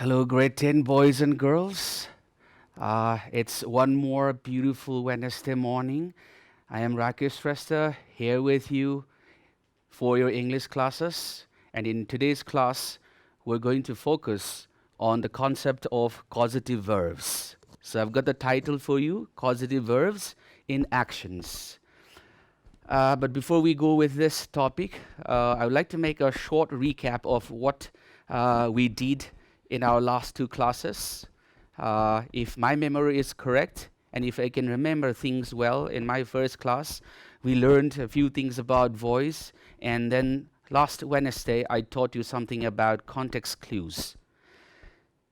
Hello, grade 10 boys and girls. It's one more beautiful Wednesday morning. I am Rakesh Shrestha here with you for your English classes. And in today's class, we're going to focus on the concept of causative verbs. So I've got the title for you, Causative Verbs in Actions. But before we go with this topic, I would like to make a short recap of what we did in our last two classes. If my memory is correct, and if I can remember things well, in my first class, we learned a few things about voice, and then last Wednesday, I taught you something about context clues.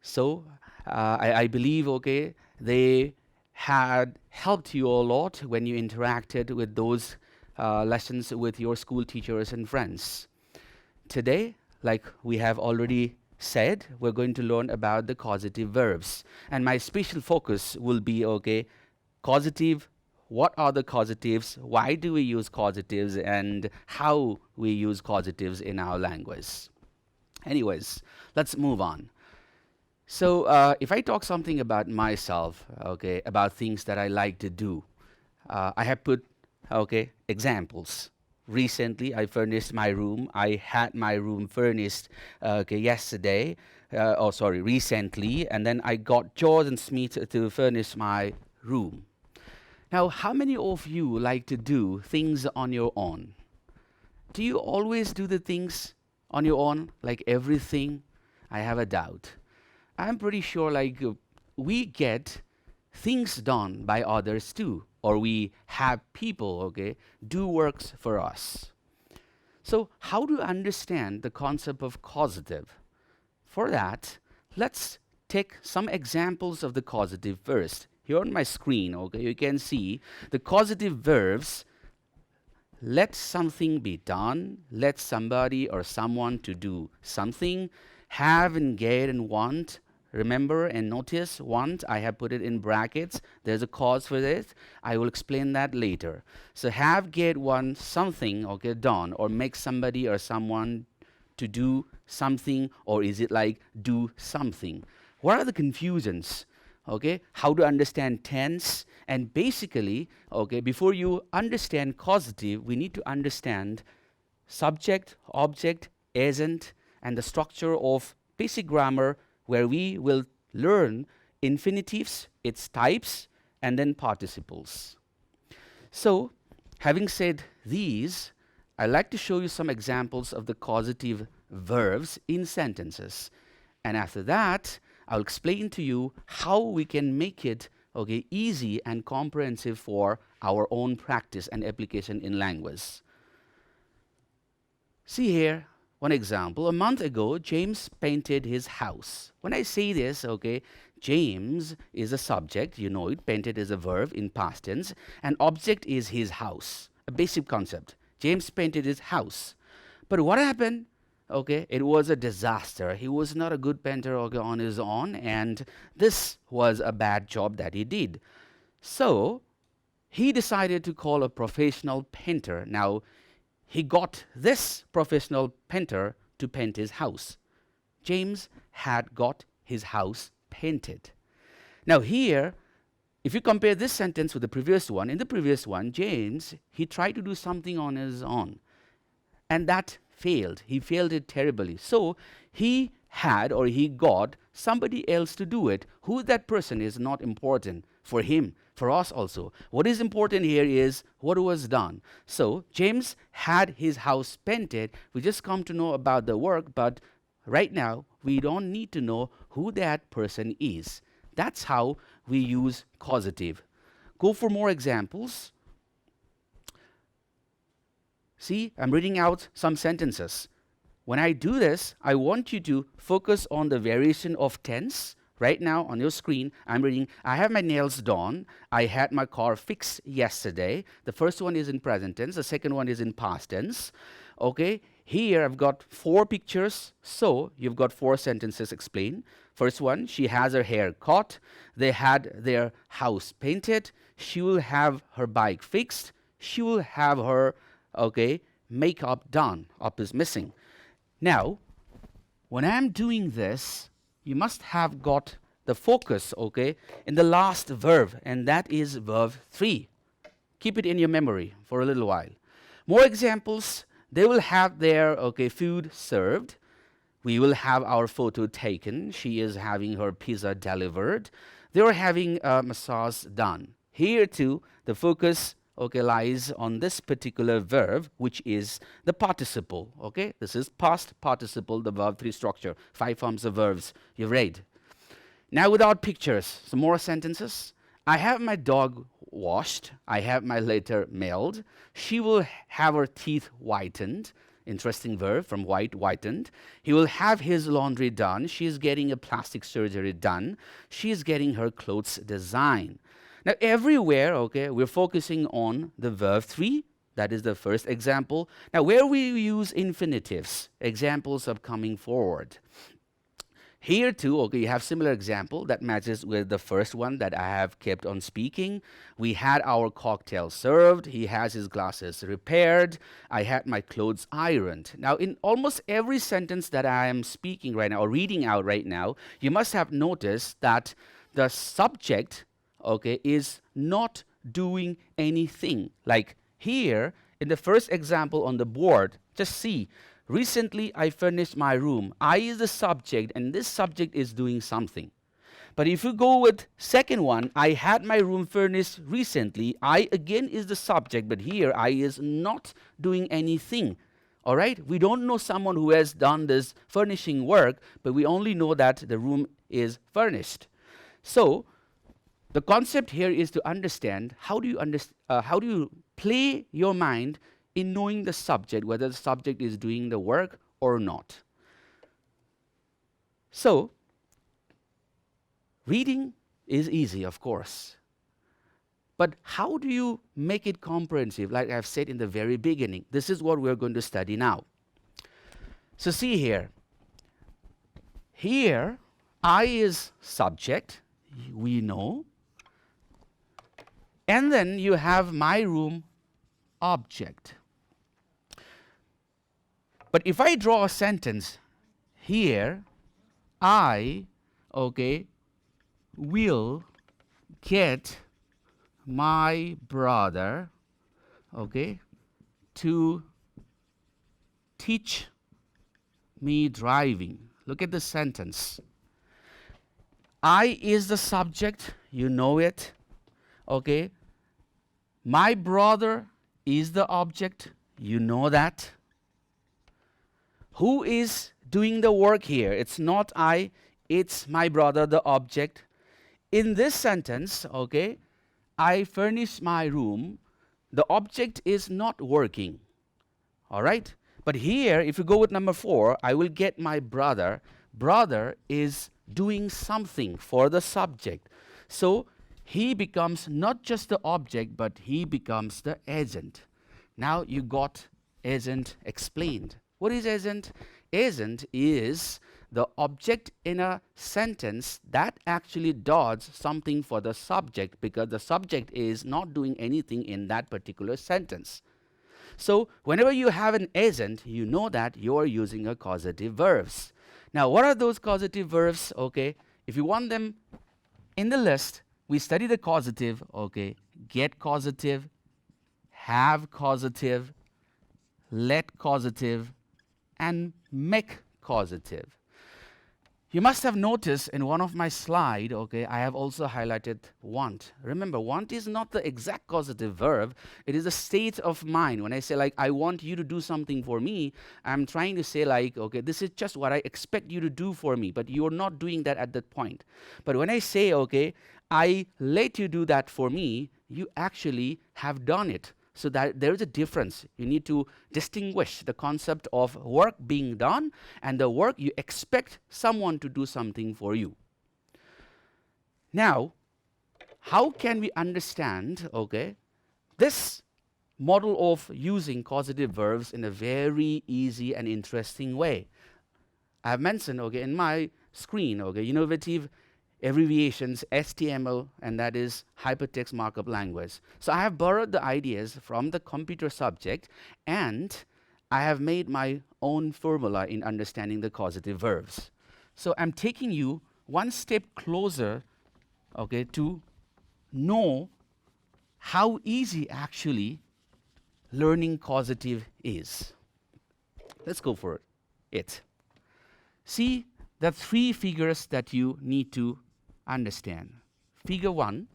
So I believe, okay, they had helped you a lot when you interacted with those lessons with your school teachers and friends. Today, like we have already said, we're going to learn about the causative verbs. And my special focus will be, okay, causative, what are the causatives, why do we use causatives, and how we use causatives in our language. Anyways, let's move on. So if I talk something about myself, okay, about things that I like to do, I have put, okay, examples. Recently, I furnished my room. I had my room furnished, yesterday. Recently, and then I got Jordan Smith to furnish my room. Now, how many of you like to do things on your own? Do you always do the things on your own, like everything? I have a doubt. I'm pretty sure we get things done by others too, or we have people, okay, do works for us. So how to understand the concept of causative? For that, let's take some examples of the causative first. Here on my screen, okay, you can see the causative verbs. Let something be done, let somebody or someone to do something, have and get and want. Remember and notice want, I have put it in brackets. There's a cause for this. I will explain that later. So have, get, want, something, okay, done, or make somebody or someone to do something, or is it like do something? What are the confusions? Okay, how to understand tense, and basically, okay, before you understand causative, we need to understand subject, object, agent, and the structure of basic grammar, where we will learn infinitives, its types, and then participles. So, having said these, I'd like to show you some examples of the causative verbs in sentences. And after that, I'll explain to you how we can make it, okay, easy and comprehensive for our own practice and application in language. See here, one example. A month ago, James painted his house. When I say this, okay, James is a subject, you know it. Painted is a verb in past tense. And object is his house. A basic concept. James painted his house. But what happened? Okay, it was a disaster. He was not a good painter, okay, on his own, and this was a bad job that he did. So he decided to call a professional painter. Now, he got this professional painter to paint his house. James had got his house painted. Now here, if you compare this sentence with the previous one, in the previous one, James, he tried to do something on his own. And that failed. He failed it terribly. So he had, or he got, somebody else to do it. Who that person is not important for him, for us also. What is important here is what was done. So James had his house painted. We just come to know about the work, but right now we don't need to know who that person is. That's how we use causative. Go for more examples. See, I'm reading out some sentences. When I do this, I want you to focus on the variation of tense. Right now on your screen, I'm reading, I have my nails done. I had my car fixed yesterday. The first one is in present tense. The second one is in past tense. Okay, here I've got 4 pictures. So you've got 4 sentences explained. First one, she has her hair cut. They had their house painted. She will have her bike fixed. She will have her, okay, makeup done. Up is missing. Now, when I'm doing this, you must have got the focus, okay, in the last verb, and that is verb 3. Keep it in your memory for a little while. More examples. They will have their, okay, food served. We will have our photo taken. She is having her pizza delivered. They are having a massage done. Here too, the focus, okay, lies on this particular verb, which is the participle. Okay, this is past participle, the verb 3 structure. 5 forms of verbs you've read. Now, without pictures, some more sentences. I have my dog washed. I have my letter mailed. She will have her teeth whitened. Interesting verb from white, whitened. He will have his laundry done. She is getting a plastic surgery done. She is getting her clothes designed. Now, everywhere, okay, we're focusing on the verb 3. That is the first example. Now, where we use infinitives, examples of coming forward. Here too, okay, you have similar example that matches with the first one that I have kept on speaking. We had our cocktail served. He has his glasses repaired. I had my clothes ironed. Now, in almost every sentence that I am speaking right now or reading out right now, you must have noticed that the subject, okay, is not doing anything. Like here, in the first example on the board, just see. Recently, I furnished my room. I is the subject, and this subject is doing something. But if you go with second one, I had my room furnished recently. I again is the subject, but here I is not doing anything. All right? We don't know someone who has done this furnishing work, but we only know that the room is furnished. So, the concept here is to understand how do you play your mind in knowing the subject, whether the subject is doing the work or not. So, reading is easy, of course. But how do you make it comprehensive? Like I've said in the very beginning, this is what we're going to study now. So see here. Here, I is subject, we know. And then you have my room object. But if I draw a sentence here, I, okay, will get my brother, okay, to teach me driving. Look at the sentence. I is the subject, you know it, okay. My brother is the object, you know that. Who is doing the work here? It's not I, it's my brother, the object. In this sentence, okay, I furnish my room, the object is not working. All right? But here, if you go with number 4, I will get my brother. Brother is doing something for the subject. So, he becomes not just the object, but he becomes the agent. Now you got agent explained. What is agent? Agent is the object in a sentence that actually does something for the subject because the subject is not doing anything in that particular sentence. So whenever you have an agent, you know that you're using a causative verbs. Now what are those causative verbs? Okay, if you want them in the list, we study the causative, okay, get causative, have causative, let causative, and make causative. You must have noticed in one of my slides, okay, I have also highlighted want. Remember, want is not the exact causative verb. It is a state of mind. When I say like, I want you to do something for me, I'm trying to say like, okay, this is just what I expect you to do for me, but you're not doing that at that point. But when I say, okay, I let you do that for me, you actually have done it. So that there is a difference. You need to distinguish the concept of work being done and the work you expect someone to do something for you. Now, how can we understand, okay, this model of using causative verbs in a very easy and interesting way? I have mentioned, okay, in my screen, okay, innovative abbreviations, HTML, and that is hypertext markup language. So I have borrowed the ideas from the computer subject and I have made my own formula in understanding the causative verbs. So I'm taking you one step closer, okay, to know how easy actually learning causative is. Let's go for it. See the three figures that you need to understand. Figure 1,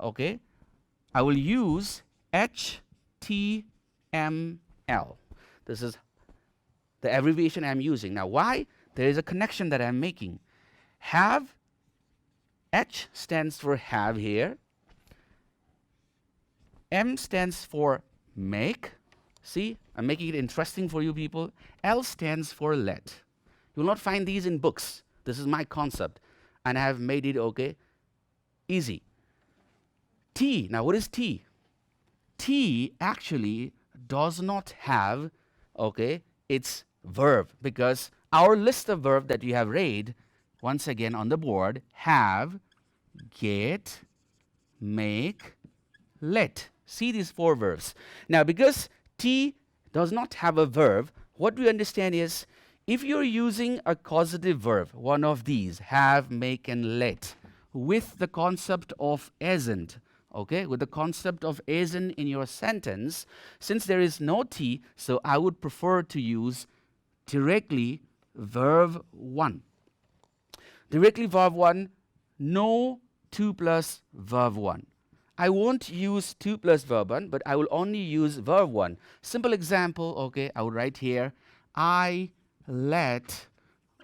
okay, I will use HTML. This is the abbreviation I'm using. Now, why? There is a connection that I'm making. Have, H stands for have here. M stands for make. See, I'm making it interesting for you people. L stands for let. You will not find these in books. This is my concept. And I have made it, okay, easy. T, now what is T? T actually does not have, okay, its verb, because our list of verb that you have read, once again on the board, have, get, make, let. See these 4 verbs. Now, because T does not have a verb, what we understand is, if you're using a causative verb, one of these, have, make, and let, with the concept of asn't, okay, with the concept of asn't in your sentence, since there is no T, so I would prefer to use directly verb 1. Directly verb 1, no 2 plus verb 1. I won't use 2 plus verb 1, but I will only use verb 1. Simple example, okay, I would write here, I let,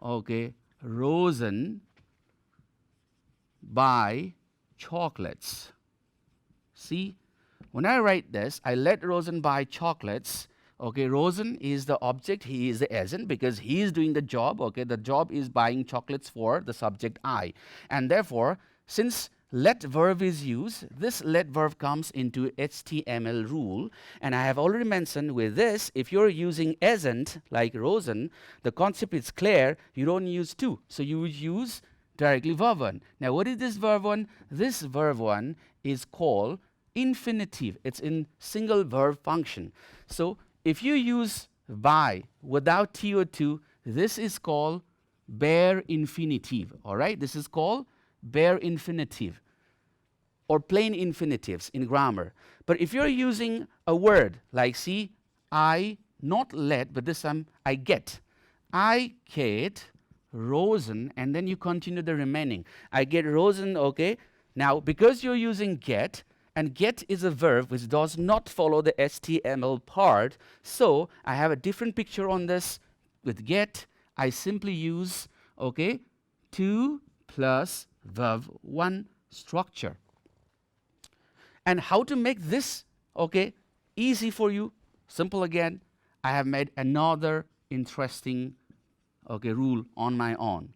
okay, Rosen buy chocolates. See, when I write this, I let Rosen buy chocolates. Okay, Rosen is the object, he is the agent because he is doing the job. Okay, the job is buying chocolates for the subject I. And therefore, since let verb is used, this let verb comes into HTML rule. And I have already mentioned with this, if you're using asn't like Rosen, the concept is clear, you don't use 2. So you would use directly verb 1. Now, what is this verb 1? This verb 1 is called infinitive. It's in single verb function. So if you use by without T or 2, this is called bare infinitive. All right, this is called bare infinitive or plain infinitives in grammar. But if you're using a word like, see, I, not let, but this time I get. I get Rosen, and then you continue the remaining. I get Rosen, okay. Now, because you're using get, and get is a verb which does not follow the HTML part, so I have a different picture on this. With get, I simply use, okay, 2 plus verb 1 structure. And how to make this, okay, easy for you? Simple again. I have made another interesting, okay, rule on my own.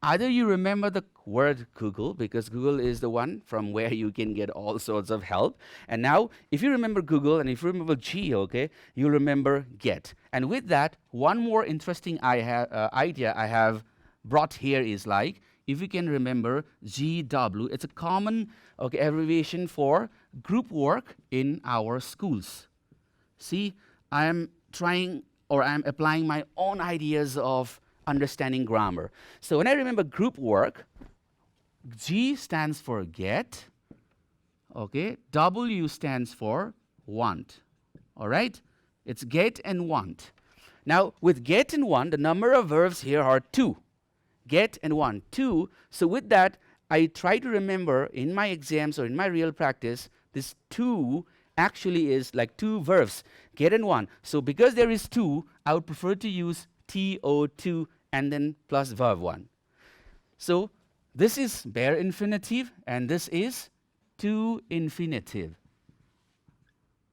Either you remember the word Google, because Google is the one from where you can get all sorts of help. And now, if you remember Google and if you remember G, okay, you remember get. And with that, one more interesting idea I have brought here is like, if you can remember GW, it's a common, okay, abbreviation for group work in our schools. See, I am trying, or I am applying my own ideas of understanding grammar. So when I remember group work, G stands for get, okay, W stands for want, all right? It's get and want. Now, with get and want, the number of verbs here are 2. Get and want, 2. So with that, I try to remember in my exams or in my real practice, this 2 actually is like 2 verbs, get and want. So because there is 2, I would prefer to use TO2 and then plus verb 1. So this is bare infinitive and this is to infinitive.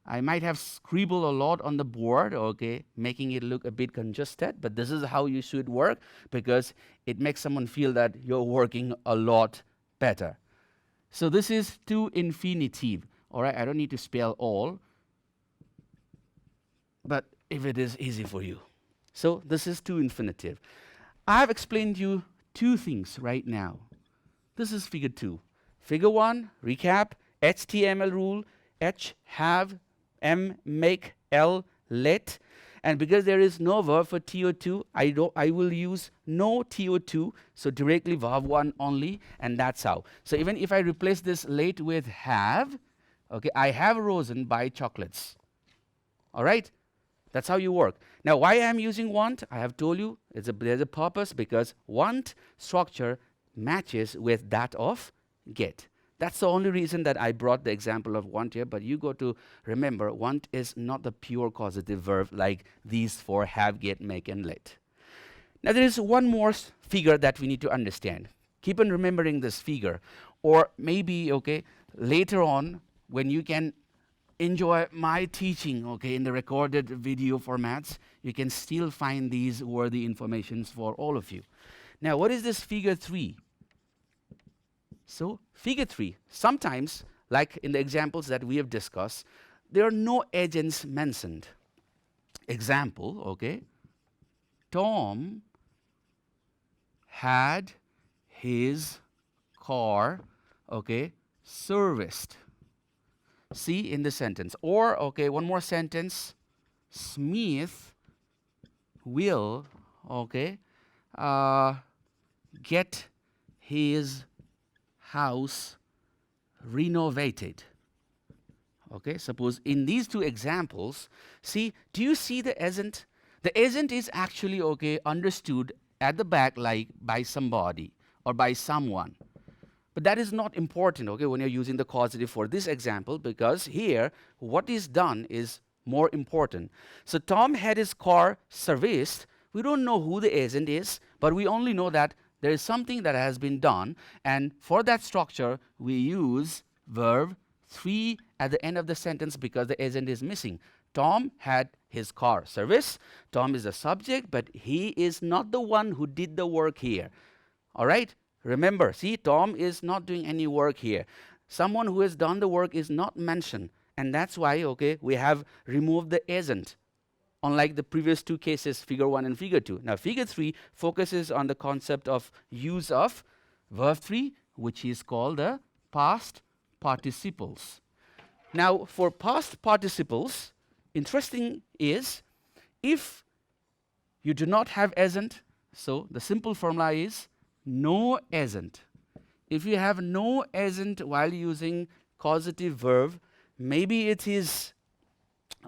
I might have scribbled a lot on the board, okay, making it look a bit congested, but this is how you should work because it makes someone feel that you're working a lot better. So this is to infinitive. All right, I don't need to spell all, but if it is easy for you. So this is to infinitive. I have explained to you 2 things right now. This is figure 2. Figure 1, recap, HTML rule, H, have, M, make, L, let. And because there is no verb for TO2, I will use no TO2, so directly verb 1 only, and that's how. So even if I replace this late with have, okay, I have risen by chocolates. All right? That's how you work. Now, why I'm using want? I have told you there's a purpose, because want structure matches with that of get. That's the only reason that I brought the example of want here, but you got to remember, want is not the pure causative verb like these four: have, get, make, and let. Now, there is one more figure that we need to understand. Keep on remembering this figure, or maybe, okay, later on when you can enjoy my teaching, okay, in the recorded video formats, you can still find these worthy informations for all of you. Now, what is this figure 3? So, figure 3, sometimes, like in the examples that we have discussed, there are no agents mentioned. Example, okay, Tom had his car, okay, serviced. See in the sentence. Or, okay, one more sentence, Smith will, okay, get his house renovated. Okay, suppose in these two examples, see, do you see the agent? The agent is actually, okay, understood at the back like by somebody or by someone. But that is not important, okay, when you're using the causative for this example, because here what is done is more important. So Tom had his car serviced. We don't know who the agent is, but we only know that there is something that has been done, and for that structure we use verb 3 at the end of the sentence because the agent is missing. Tom had his car serviced. Tom is the subject, but he is not the one who did the work here. All right? Remember, see, Tom is not doing any work here. Someone who has done the work is not mentioned, and that's why, okay, we have removed the agent, unlike the previous two cases, figure 1 and figure 2. Now, figure 3 focuses on the concept of use of verb 3, which is called the past participles. Now, for past participles, interesting is, if you do not have agent, so the simple formula is no agent. If you have no agent while using causative verb, maybe it is,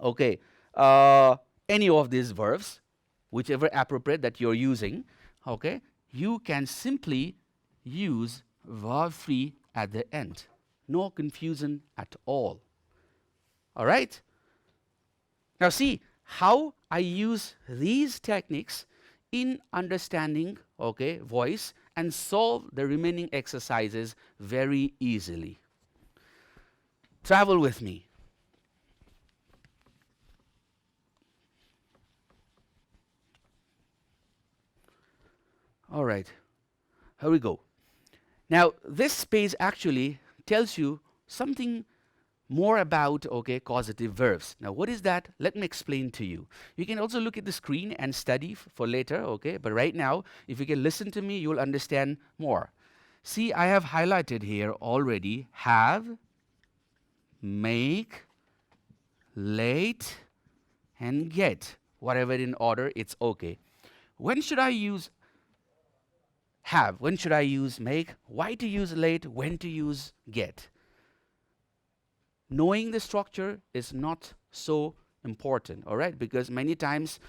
okay, any of these verbs, whichever appropriate that you're using, okay, you can simply use verb 3 at the end. No confusion at all. All right? Now see how I use these techniques in understanding, okay, voice, and solve the remaining exercises very easily. Travel with me. All right, here we go. Now, this page actually tells you something more about, okay, causative verbs. Now, what is that? Let me explain to you. You can also look at the screen and study for later, okay? But right now, if you can listen to me, you'll understand more. See, I have highlighted here already have, make, late, and get. Whatever in order, it's okay. When should I use have? When should I use make? Why to use late? When to use get? Knowing the structure is not so important, all right? Because many times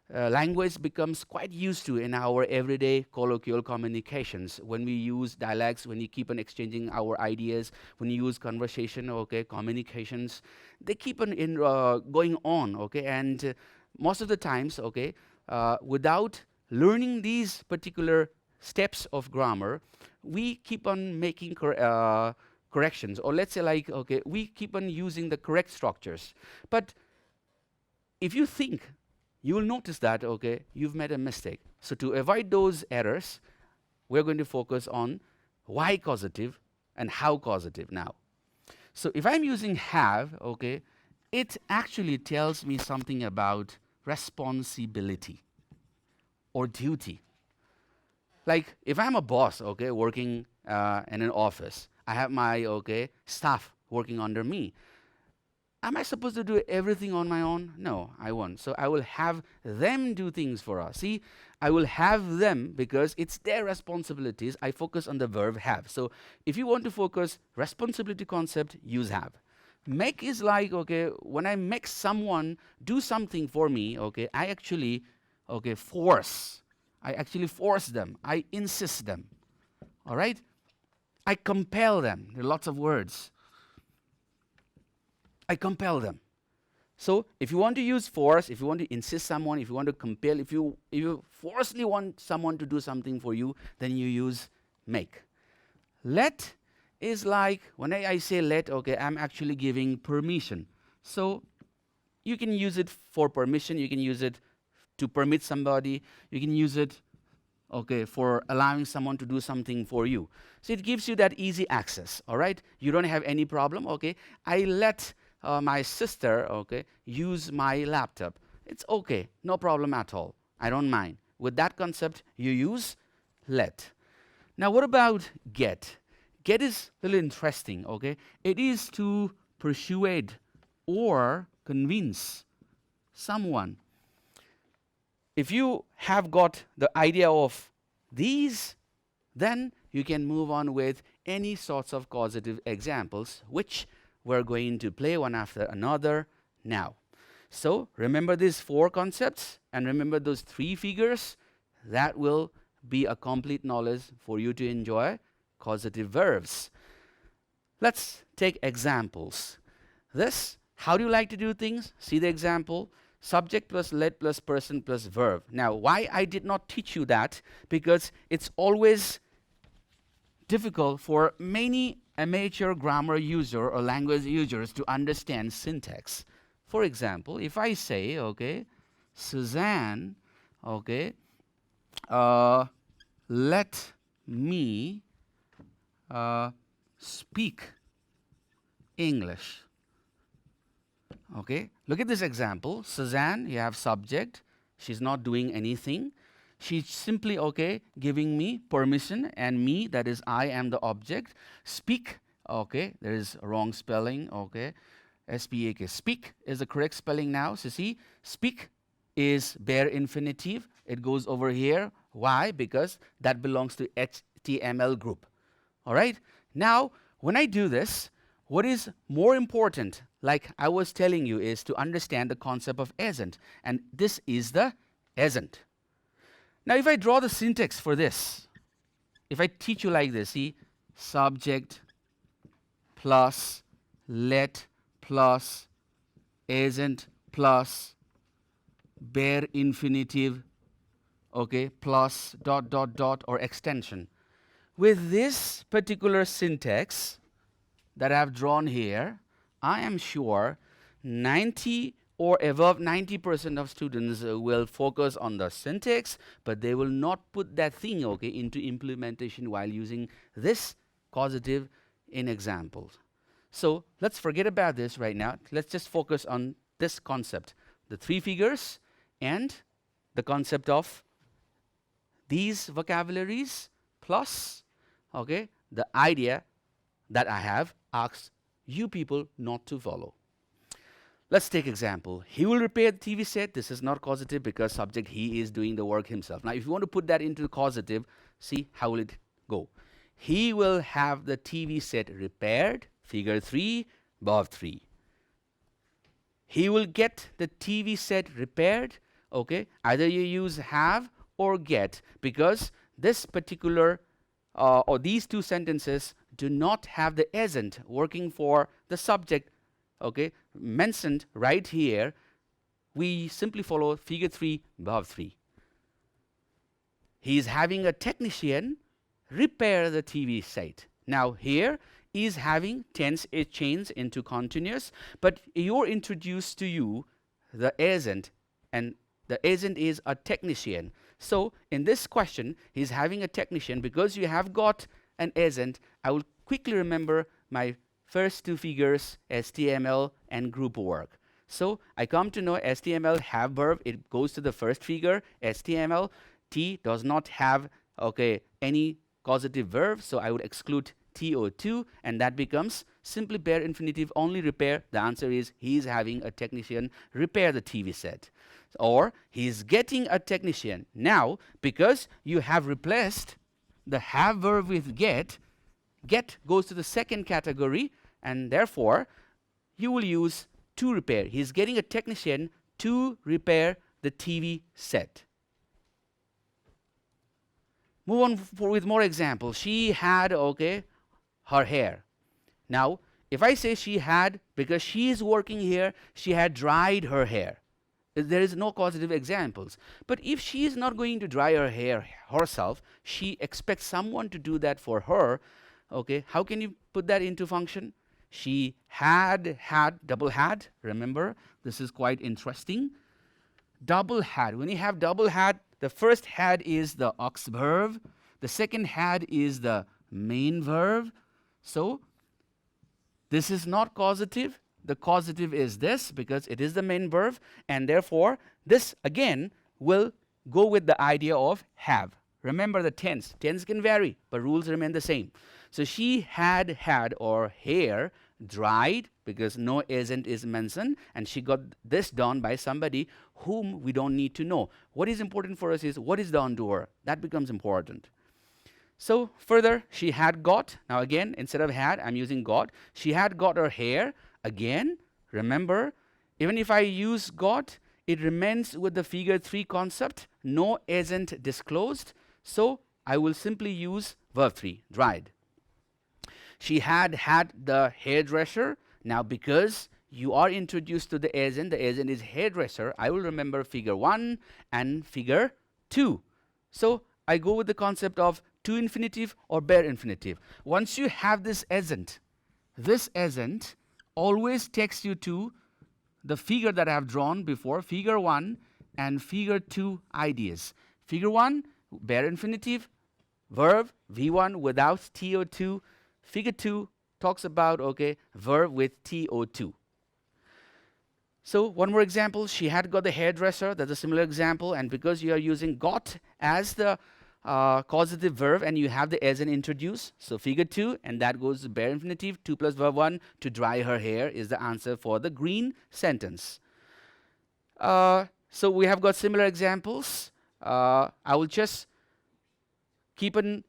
language becomes quite used to in our everyday colloquial communications. When we use dialects, when we keep on exchanging our ideas, when you use conversation, okay, communications, they keep on going on, okay? And most of the times, okay, without learning these particular steps of grammar, we keep on making corrections, or let's say like, okay, we keep on using the correct structures. But if you think, you will notice that, okay, you've made a mistake. So to avoid those errors, we're going to focus on why causative and how causative now. So if I'm using have, okay, it actually tells me something about responsibility or duty. Like if I'm a boss, okay, working in an office, I have my, okay, staff working under me. Am I supposed to do everything on my own? No, I won't. So I will have them do things for us. See, I will have them because it's their responsibilities. I focus on the verb have. So if you want to focus responsibility concept, use have. Make is like, okay, when I make someone do something for me, okay, I actually, okay, force. I actually force them. I insist them. All right? I compel them. There are lots of words. I compel them. So if you want to use force, if you want to insist someone, if you want to compel, if you forcefully want someone to do something for you, then you use make. Let is like, when I say let, okay, I'm actually giving permission. So you can use it for permission, you can use it to permit somebody, you can use it, okay, for allowing someone to do something for you. So it gives you that easy access, all right? You don't have any problem, okay? I let my sister, okay, use my laptop. It's okay, no problem at all. I don't mind. With that concept, you use let. Now, what about get? Get is a little interesting, okay? It is to persuade or convince someone. If you have got the idea of these, then you can move on with any sorts of causative examples, which we're going to play one after another now. So remember these 4 concepts and remember those 3 figures. That will be a complete knowledge for you to enjoy causative verbs. Let's take examples. This, how do you like to do things? See the example. Subject plus let plus person plus verb. Now, why I did not teach you that? Because it's always difficult for many amateur grammar user or language users to understand syntax. For example, if I say, okay, Suzanne, okay, let me speak English. Okay, look at this example. Suzanne, you have subject. She's not doing anything. She's simply, okay, giving me permission, and me, that is I am the object. Speak, okay, there is a wrong spelling, okay. S-P-A-K. Speak is the correct spelling now. So see, speak is bare infinitive. It goes over here. Why? Because that belongs to HTML group. All right? Now, when I do this, what is more important, like I was telling you, is to understand the concept of isn't. And this is the isn't. Now, if I draw the syntax for this, if I teach you like this, see, subject plus let plus isn't plus bare infinitive, okay, plus dot dot dot or extension. With this particular syntax that I have drawn here, I am sure 90 or above 90% of students will focus on the syntax, but they will not put that thing, okay, into implementation while using this causative in examples. So let's forget about this right now. Let's just focus on this concept, the 3 figures and the concept of these vocabularies plus, okay, the idea that I have asked you people not to follow. Let's take example. He will repair the TV set. This is not causative because subject he is doing the work himself. Now, if you want to put that into causative, see how will it go? He will have the TV set repaired. Figure 3, above 3. He will get the TV set repaired. Okay, either you use have or get, because this particular or these 2 sentences do not have the isn't working for the subject, okay, mentioned right here. We simply follow figure 3, above 3. He is having a technician repair the TV set. Now here is having tense it change into continuous, but you're introduced to you the isn't, and the isn't is a technician. So in this question, he's having a technician. Because you have got an isn't, I will quickly remember my first 2 figures, STML and group work. So I come to know STML have verb, it goes to the first figure. STML, T does not have, okay, any causative verb, so I would exclude TO2, and that becomes simply bare infinitive only repair. The answer is he's having a technician repair the TV set. Or he's getting a technician. Now, because you have replaced the have verb with get goes to the second category, and therefore you will use to repair. He's getting a technician to repair the TV set. Move on with more examples. She had, okay, her hair. Now, if I say she had, because she is working here, she had dried her hair. There is no causative examples. But if she is not going to dry her hair herself, she expects someone to do that for her. Okay, how can you put that into function? She had, double had. Remember, this is quite interesting. Double had. When you have double had, the first had is the aux verb. The second had is the main verb. So, this is not causative. The causative is this because it is the main verb, and therefore this again will go with the idea of have. Remember the tense. Tense can vary, but rules remain the same. So she had or hair dried because no agent is mentioned, and she got this done by somebody whom we don't need to know. What is important for us is what is done to her. That becomes important. So further, she had got. Now again, instead of had, I'm using got. She had got her hair. Again, remember, even if I use got, it remains with the figure 3 concept. No agent disclosed. So I will simply use verb 3, dried. She had the hairdresser. Now because you are introduced to the agent is hairdresser, I will remember figure 1 and figure 2. So I go with the concept of to infinitive or bare infinitive. Once you have this agent always takes you to the figure that I have drawn before, figure 1 and figure 2 ideas. Figure 1, bare infinitive, verb, V1 without TO2. Figure 2 talks about, okay, verb with TO2. So one more example, she had got the hairdresser. That's a similar example, and because you are using got as the causative verb and you have the agent introduced, so figure 2, and that goes to bare infinitive, 2 plus verb 1, to dry her hair is the answer for the green sentence. So we have got similar examples. I will just keep on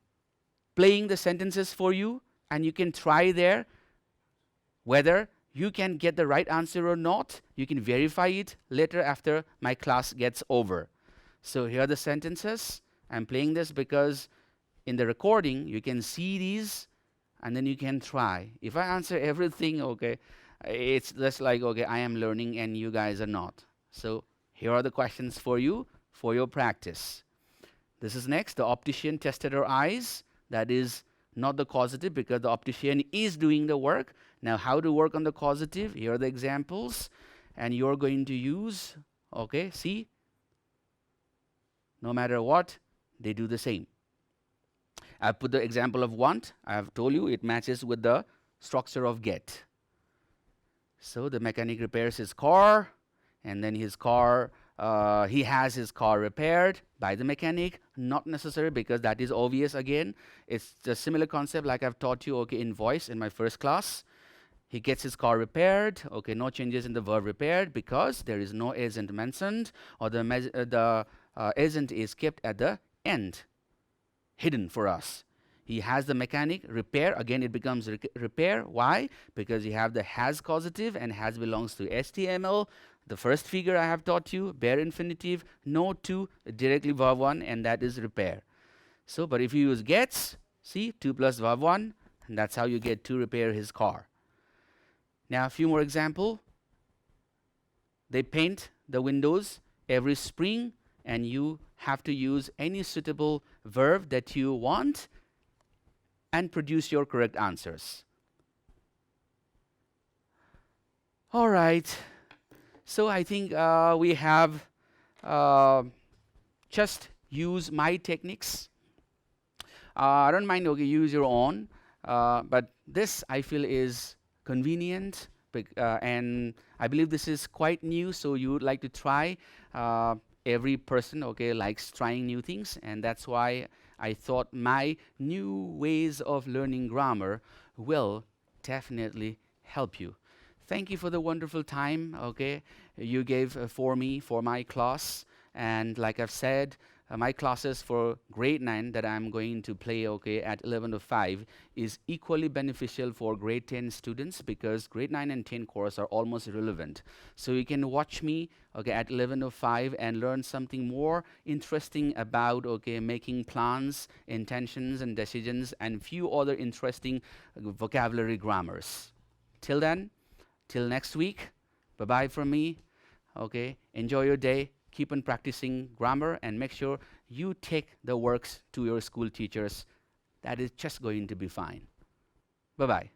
playing the sentences for you, and you can try there whether you can get the right answer or not. You can verify it later after my class gets over. So here are the sentences. I'm playing this because in the recording you can see these and then you can try. If I answer everything, okay, it's just like, okay, I am learning and you guys are not. So here are the questions for you for your practice. This is next. The optician tested her eyes. That is not the causative because the optician is doing the work. Now how to work on the causative? Here are the examples, and you're going to use, okay, see, no matter what, they do the same. I've put the example of want. I have told you it matches with the structure of get. So the mechanic repairs his car, and then his car, he has his car repaired by the mechanic. Not necessary because that is obvious again. It's a similar concept like I've taught you, okay, in voice in my first class. He gets his car repaired. Okay, no changes in the verb repaired because there is no agent mentioned, or the agent is kept at the end, hidden for us. He has the mechanic repair. Again, it becomes repair. Why? Because you have the has causative, and has belongs to STML. The first figure I have taught you, bare infinitive, no to, directly verb 1, and that is repair. So, but if you use gets, see, 2 plus verb 1, and that's how you get to repair his car. Now, a few more example. They paint the windows every spring, and you have to use any suitable verb that you want and produce your correct answers. All right. So I think we have just use my techniques. I don't mind, okay, use your own, but this I feel is convenient, and I believe this is quite new, so you would like to try. Every person, okay, likes trying new things, and that's why I thought my new ways of learning grammar will definitely help you. Thank you for the wonderful time, okay, you gave for me, for my class. And like I've said, my classes for grade 9 that I'm going to play, okay, at 11 to 5 is equally beneficial for grade 10 students because grade 9 and 10 course are almost irrelevant. So you can watch me, okay, at 11 to 5 and learn something more interesting about, okay, making plans, intentions and decisions and few other interesting vocabulary grammars. Till then, till next week, bye bye from me. Okay, enjoy your day. Keep on practicing grammar and make sure you take the works to your school teachers. That is just going to be fine. Bye bye.